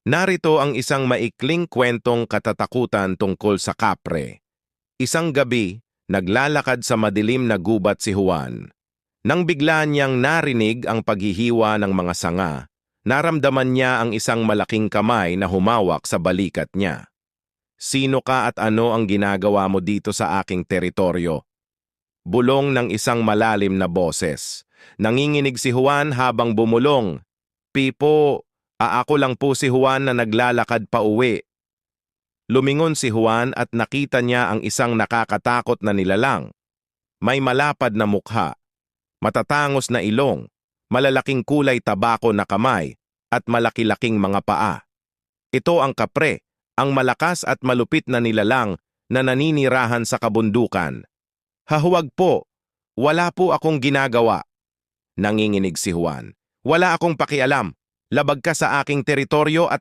Narito ang isang maikling kwentong katatakutan tungkol sa kapre. Isang gabi, naglalakad sa madilim na gubat si Juan. Nang bigla niyang narinig ang paghihiwa ng mga sanga, naramdaman niya ang isang malaking kamay na humawak sa balikat niya. "Sino ka at ano ang ginagawa mo dito sa aking teritoryo?" Bulong ng isang malalim na boses. Nanginginig si Juan habang bumulong. "Pipo, ako lang po si Juan na naglalakad pa uwi." Lumingon si Juan at nakita niya ang isang nakakatakot na nilalang. May malapad na mukha, matatangos na ilong, malalaking kulay tabako na kamay, at malaki-laking mga paa. Ito ang kapre, ang malakas at malupit na nilalang na naninirahan sa kabundukan. "Hahuwag po, wala po akong ginagawa." Nanginginig si Juan. "Wala akong pakialam. Labag ka sa aking teritoryo at